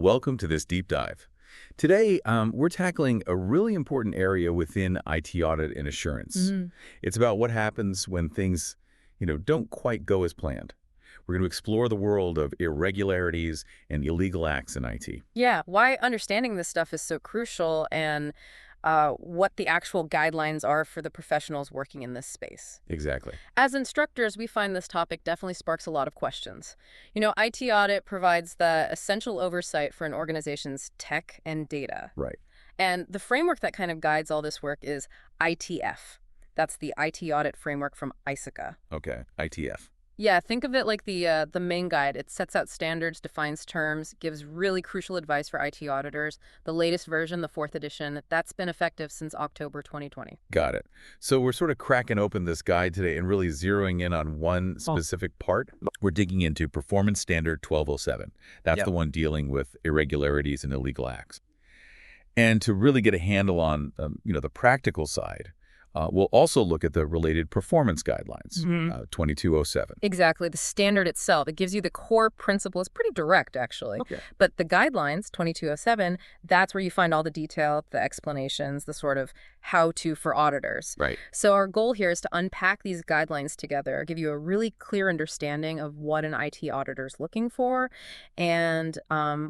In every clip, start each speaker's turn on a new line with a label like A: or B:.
A: welcome to this deep dive. Today, we're tackling a really important area within IT audit and assurance. It's about what happens when things, don't quite go as planned. We're going to explore the world of irregularities and illegal acts in IT.
B: Yeah, why understanding this stuff is so crucial and what the actual guidelines are for the professionals working in this space.
A: Exactly.
B: As instructors, we find this topic definitely sparks a lot of questions. IT audit provides the essential oversight for an organization's tech and data.
A: Right.
B: And the framework that kind of guides all this work is ITF. That's the IT audit framework from ISACA.
A: Okay, ITF.
B: Yeah, think of it like the main guide. It sets out standards, defines terms, gives really crucial advice for IT auditors. The latest version, the 4th edition, that's been effective since October 2020.
A: Got it. So we're sort of cracking open this guide today and really zeroing in on one specific part. We're digging into Performance Standard 1207. That's the one dealing with irregularities and illegal acts. And to really get a handle on, the practical side, we'll also look at the related performance guidelines, 2207.
B: Exactly. The standard itself, it gives you the core principle. It's pretty direct, actually.
A: Okay.
B: But the guidelines, 2207, that's where you find all the detail, the explanations, the sort of how-to for auditors.
A: Right.
B: So our goal here is to unpack these guidelines together, give you a really clear understanding of what an IT auditor is looking for and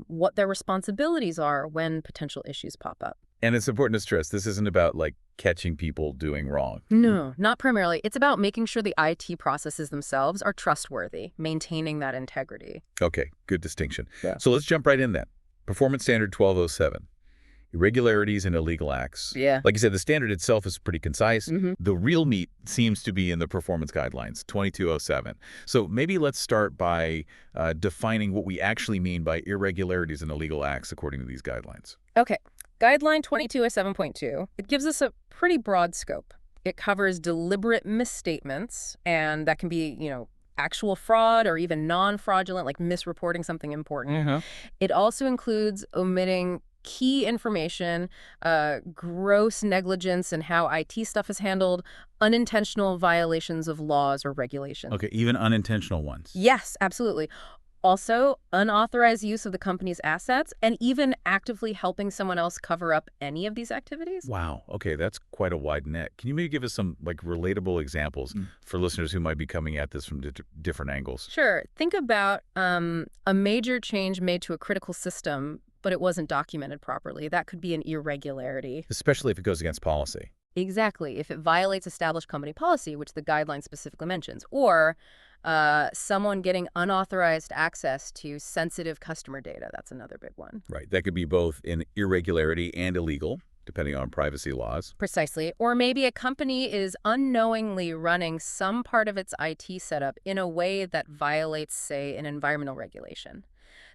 B: what their responsibilities are when potential issues pop up.
A: And it's important to stress, this isn't about, catching people doing wrong.
B: No, not primarily. It's about making sure the IT processes themselves are trustworthy, maintaining that integrity.
A: Okay, good distinction.
B: Yeah.
A: So let's jump right in then. Performance Standard 1207. Irregularities and illegal acts.
B: Yeah.
A: Like you said, the standard itself is pretty concise. The real meat seems to be in the performance guidelines, 2207. So maybe let's start by defining what we actually mean by irregularities and illegal acts according to these guidelines.
B: Okay. Guideline 2207.2, it gives us a pretty broad scope. It covers deliberate misstatements, and that can be, actual fraud or even non-fraudulent, like misreporting something important. It also includes omitting key information, gross negligence in how IT stuff is handled, unintentional violations of laws or regulations.
A: Okay, even unintentional ones.
B: Yes, absolutely. Also, unauthorized use of the company's assets and even actively helping someone else cover up any of these activities.
A: Wow. Okay, that's quite a wide net. Can you maybe give us some relatable examples for listeners who might be coming at this from different angles?
B: Sure. Think about a major change made to a critical system, but it wasn't documented properly. That could be an irregularity.
A: Especially if it goes against policy.
B: Exactly. If it violates established company policy, which the guideline specifically mentions, or someone getting unauthorized access to sensitive customer data. That's another big one.
A: Right. That could be both an irregularity and illegal, depending on privacy laws.
B: Precisely. Or maybe a company is unknowingly running some part of its IT setup in a way that violates, say, an environmental regulation.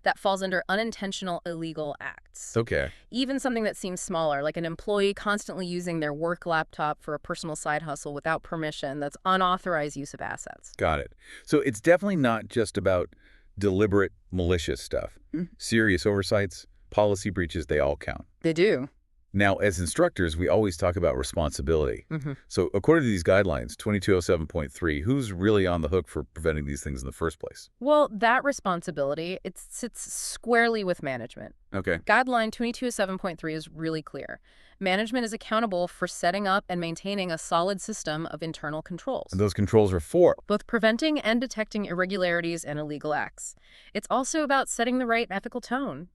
B: That falls under unintentional illegal acts.
A: Okay.
B: Even something that seems smaller, like an employee constantly using their work laptop for a personal side hustle without permission, that's unauthorized use of assets.
A: Got it. So it's definitely not just about deliberate, malicious stuff. Serious oversights, policy breaches, they all count.
B: They do.
A: Now, as instructors, we always talk about responsibility. So according to these guidelines, 2207.3, who's really on the hook for preventing these things in the first place?
B: Well, that responsibility, it sits squarely with management.
A: Okay.
B: Guideline 2207.3 is really clear. Management is accountable for setting up and maintaining a solid system of internal controls.
A: And those controls are for?
B: Both preventing and detecting irregularities and illegal acts. It's also about setting the right ethical tone,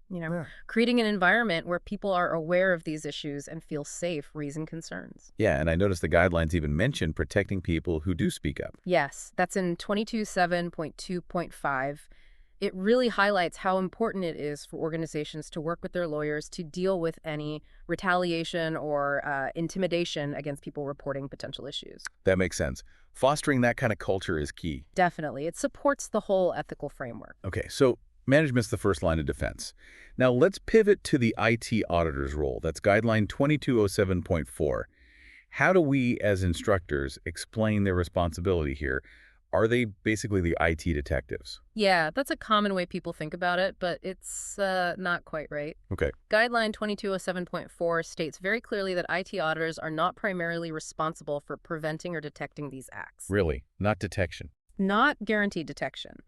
B: creating an environment where people are aware of these issues and feel safe raising concerns.
A: Yeah, and I noticed the guidelines even mention protecting people who do speak up.
B: Yes, that's in 2207.2.5. It really highlights how important it is for organizations to work with their lawyers to deal with any retaliation or intimidation against people reporting potential issues.
A: That makes sense. Fostering that kind of culture is key.
B: Definitely. It supports the whole ethical framework.
A: Okay, so management's the first line of defense. Now let's pivot to the IT auditor's role. That's guideline 2207.4. How do we, as instructors, explain their responsibility here? Are they basically the IT detectives?
B: Yeah, that's a common way people think about it, but it's not quite right.
A: Okay.
B: Guideline 2207.4 states very clearly that IT auditors are not primarily responsible for preventing or detecting these acts.
A: Really? Not detection?
B: Not guaranteed detection.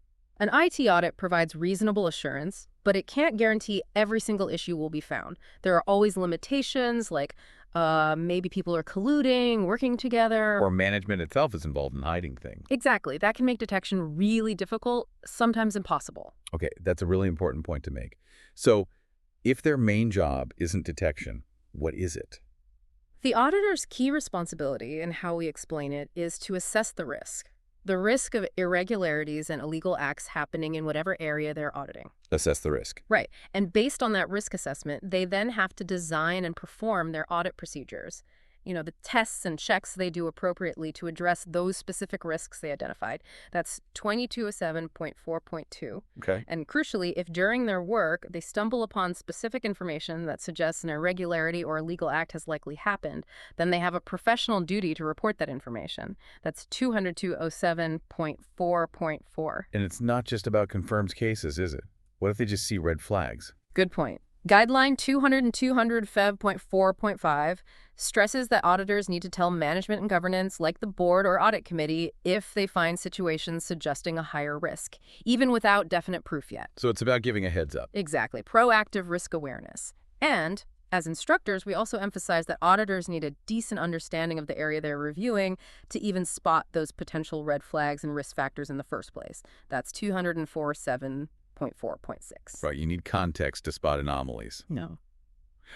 B: An IT audit provides reasonable assurance, but it can't guarantee every single issue will be found. There are always limitations, like maybe people are colluding, working together.
A: Or management itself is involved in hiding things.
B: Exactly. That can make detection really difficult, sometimes impossible.
A: Okay, that's a really important point to make. So if their main job isn't detection, what is it?
B: The auditor's key responsibility, and how we explain it, is to assess the risk of irregularities and illegal acts happening in whatever area they're auditing.
A: Assess the risk.
B: Right. And based on that risk assessment, they then have to design and perform their audit procedures. The tests and checks they do appropriately to address those specific risks they identified. That's 2207.4.2.
A: Okay.
B: And crucially, if during their work they stumble upon specific information that suggests an irregularity or illegal act has likely happened, then they have a professional duty to report that information. That's 20207.4.4.
A: And it's not just about confirmed cases, is it? What if they just see red flags?
B: Good point. Guideline 200 and 200 Feb.4.5 stresses that auditors need to tell management and governance, like the board or audit committee, if they find situations suggesting a higher risk, even without definite proof yet.
A: So it's about giving a heads up.
B: Exactly. Proactive risk awareness. And as instructors, we also emphasize that auditors need a decent understanding of the area they're reviewing to even spot those potential red flags and risk factors in the first place. That's 204.7.4.6.
A: Right, you need context to spot anomalies.
B: No.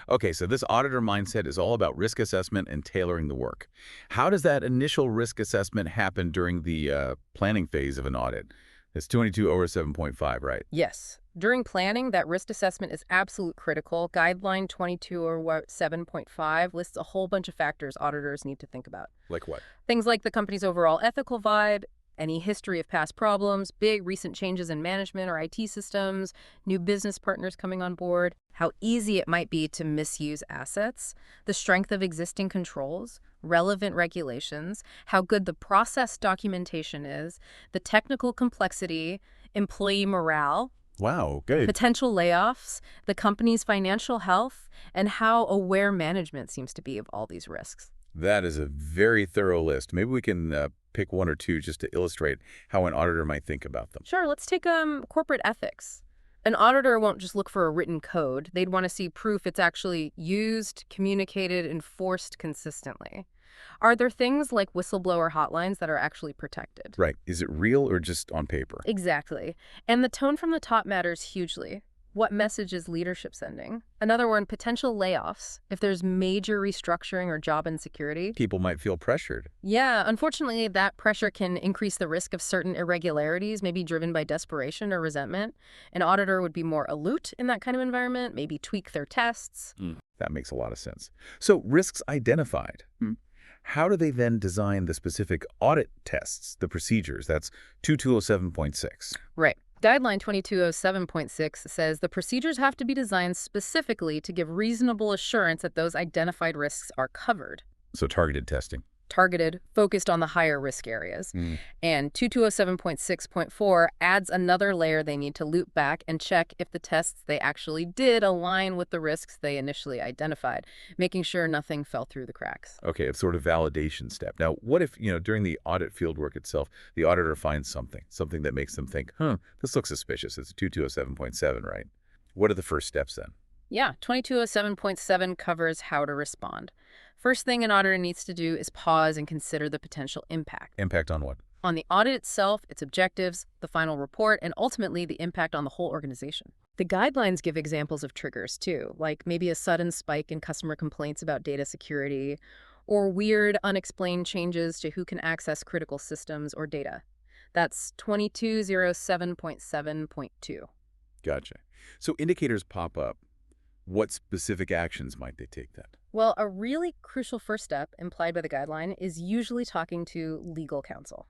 A: Okay, so this auditor mindset is all about risk assessment and tailoring the work. How does that initial risk assessment happen during the planning phase of an audit? It's 2207.5, right?
B: Yes. During planning, that risk assessment is absolute critical. Guideline 2207.5 lists a whole bunch of factors auditors need to think about.
A: Like what?
B: Things like the company's overall ethical vibe, any history of past problems, big recent changes in management or IT systems, new business partners coming on board, how easy it might be to misuse assets, the strength of existing controls, relevant regulations, how good the process documentation is, the technical complexity, employee morale,
A: Wow, good.
B: potential layoffs, the company's financial health, and how aware management seems to be of all these risks.
A: That is a very thorough list. Maybe we can pick one or two just to illustrate how an auditor might think about them.
B: Sure, let's take corporate ethics. An auditor won't just look for a written code. They'd want to see proof it's actually used, communicated, enforced consistently. Are there things like whistleblower hotlines that are actually protected?
A: Right. Is it real or just on paper?
B: Exactly. And the tone from the top matters hugely. What message is leadership sending? Another one, potential layoffs. If there's major restructuring or job insecurity.
A: People might feel pressured.
B: Yeah, unfortunately, that pressure can increase the risk of certain irregularities, maybe driven by desperation or resentment. An auditor would be more alert in that kind of environment, maybe tweak their tests.
A: That makes a lot of sense. So risks identified. How do they then design the specific audit tests, the procedures? That's 2207.6.
B: Right. Guideline 2207.6 says the procedures have to be designed specifically to give reasonable assurance that those identified risks are covered.
A: So targeted testing.
B: Targeted, focused on the higher risk areas. And 2207.6.4 adds another layer they need to loop back and check if the tests they actually did align with the risks they initially identified, making sure nothing fell through the cracks.
A: Okay, it's sort of validation step. Now, what if, during the audit fieldwork itself, the auditor finds something that makes them think, this looks suspicious. It's 2207.7, right? What are the first steps then?
B: Yeah, 2207.7 covers how to respond. First thing an auditor needs to do is pause and consider the potential impact.
A: Impact on what?
B: On the audit itself, its objectives, the final report, and ultimately the impact on the whole organization. The guidelines give examples of triggers too, like maybe a sudden spike in customer complaints about data security, or weird, unexplained changes to who can access critical systems or data. That's 2207.7.2.
A: Gotcha. So indicators pop up. What specific actions might they take then?
B: Well, a really crucial first step implied by the guideline is usually talking to legal counsel.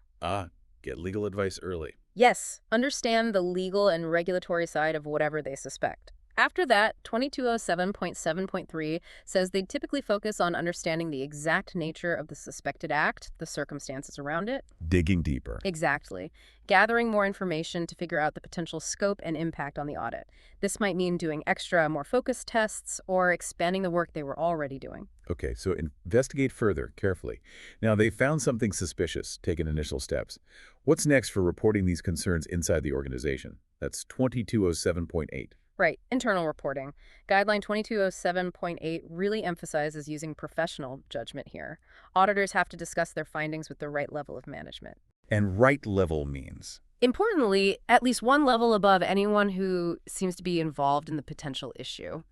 A: Get legal advice early.
B: Yes, understand the legal and regulatory side of whatever they suspect. After that, 2207.7.3 says they typically focus on understanding the exact nature of the suspected act, the circumstances around it.
A: Digging deeper.
B: Exactly. Gathering more information to figure out the potential scope and impact on the audit. This might mean doing extra, more focused tests or expanding the work they were already doing.
A: Okay, so investigate further, carefully. Now, they found something suspicious, taken initial steps. What's next for reporting these concerns inside the organization? That's 2207.8.
B: Right, internal reporting. Guideline 2207.8 really emphasizes using professional judgment here. Auditors have to discuss their findings with the right level of management.
A: And right level means?
B: Importantly, at least one level above anyone who seems to be involved in the potential issue.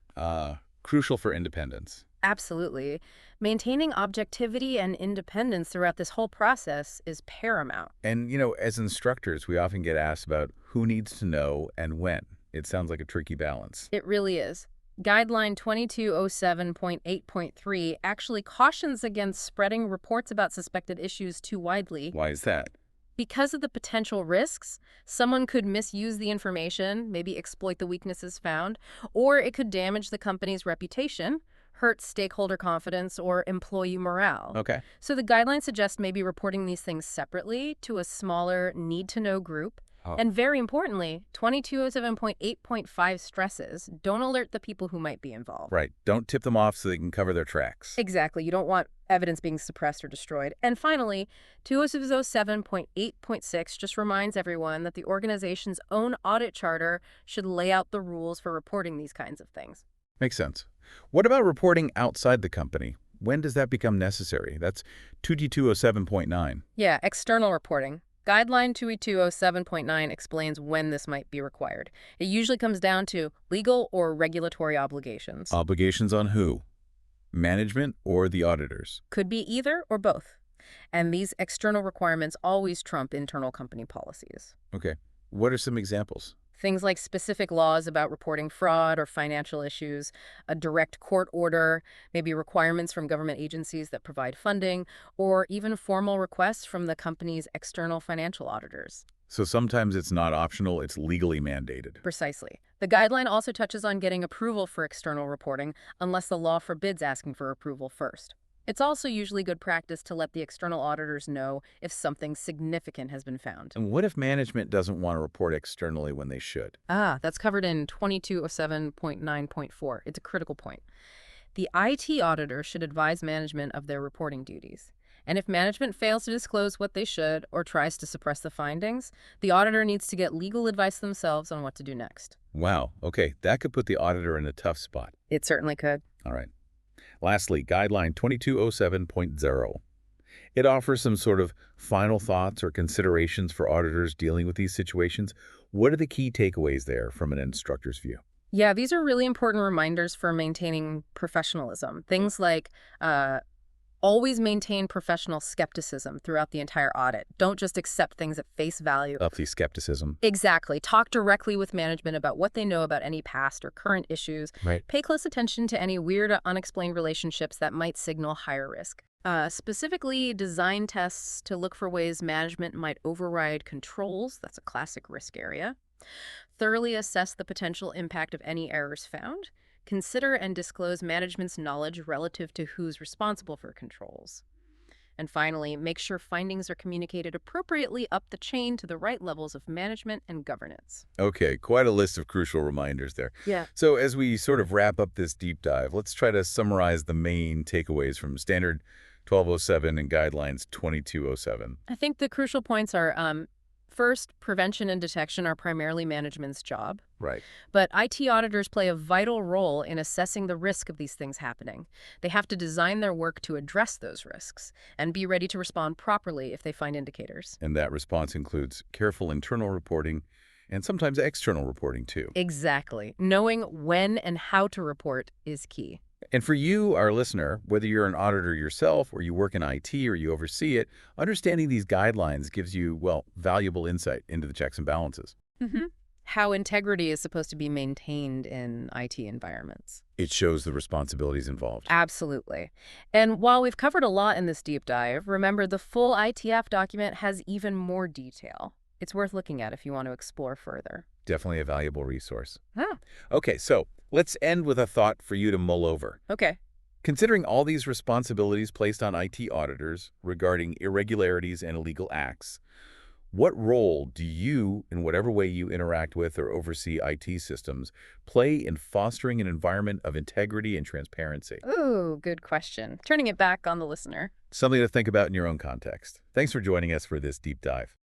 A: Crucial for independence.
B: Absolutely. Maintaining objectivity and independence throughout this whole process is paramount.
A: And, as instructors, we often get asked about who needs to know and when. It sounds like a tricky balance.
B: It really is. Guideline 2207.8.3 actually cautions against spreading reports about suspected issues too widely.
A: Why is that?
B: Because of the potential risks, someone could misuse the information, maybe exploit the weaknesses found, or it could damage the company's reputation, hurt stakeholder confidence, or employee morale.
A: Okay.
B: So the guidelines suggest maybe reporting these things separately to a smaller need-to-know group. And very importantly, 2207.8.5 stresses don't alert the people who might be involved.
A: Right. Don't tip them off so they can cover their tracks.
B: Exactly. You don't want evidence being suppressed or destroyed. And finally, 2207.8.6 just reminds everyone that the organization's own audit charter should lay out the rules for reporting these kinds of things.
A: Makes sense. What about reporting outside the company? When does that become necessary? That's 2207.9.
B: Yeah, external reporting. Guideline 2207.9 explains when this might be required. It usually comes down to legal or regulatory obligations.
A: Obligations on who? Management or the auditors?
B: Could be either or both. And these external requirements always trump internal company policies.
A: Okay. What are some examples?
B: Things like specific laws about reporting fraud or financial issues, a direct court order, maybe requirements from government agencies that provide funding, or even formal requests from the company's external financial auditors.
A: So sometimes it's not optional, it's legally mandated.
B: Precisely. The guideline also touches on getting approval for external reporting unless the law forbids asking for approval first. It's also usually good practice to let the external auditors know if something significant has been found.
A: And what if management doesn't want to report externally when they should?
B: That's covered in 2207.9.4. It's a critical point. The IT auditor should advise management of their reporting duties. And if management fails to disclose what they should or tries to suppress the findings, the auditor needs to get legal advice themselves on what to do next.
A: Wow. Okay, that could put the auditor in a tough spot.
B: It certainly could.
A: All right. Lastly, Guideline 2207.0. It offers some sort of final thoughts or considerations for auditors dealing with these situations. What are the key takeaways there from an instructor's view?
B: Yeah, these are really important reminders for maintaining professionalism. Things like always maintain professional skepticism throughout the entire audit. Don't just accept things at face value.
A: Healthy skepticism.
B: Exactly. Talk directly with management about what they know about any past or current issues.
A: Right.
B: Pay close attention to any weird or unexplained relationships that might signal higher risk. Specifically, design tests to look for ways management might override controls. That's a classic risk area. Thoroughly assess the potential impact of any errors found. Consider and disclose management's knowledge relative to who's responsible for controls. And finally, make sure findings are communicated appropriately up the chain to the right levels of management and governance.
A: Okay, quite a list of crucial reminders there.
B: Yeah.
A: So as we sort of wrap up this deep dive, let's try to summarize the main takeaways from Standard 1207 and Guidelines 2207.
B: I think the crucial points are, first, prevention and detection are primarily management's job.
A: Right.
B: But IT auditors play a vital role in assessing the risk of these things happening. They have to design their work to address those risks and be ready to respond properly if they find indicators.
A: And that response includes careful internal reporting and sometimes external reporting too.
B: Exactly. Knowing when and how to report is key.
A: And for you, our listener, whether you're an auditor yourself or you work in IT or you oversee it, understanding these guidelines gives you, well, valuable insight into the checks and balances.
B: How integrity is supposed to be maintained in IT environments.
A: It shows the responsibilities involved.
B: Absolutely. And while we've covered a lot in this deep dive, remember the full ITF document has even more detail. It's worth looking at if you want to explore further.
A: Definitely a valuable resource.
B: Ah,
A: Okay, so let's end with a thought for you to mull over.
B: okay.
A: Considering all these responsibilities placed on IT auditors regarding irregularities and illegal acts, what role do you, in whatever way you interact with or oversee IT systems, play in fostering an environment of integrity and transparency?
B: Ooh, good question. Turning it back on the listener.
A: Something to think about in your own context. Thanks for joining us for this deep dive.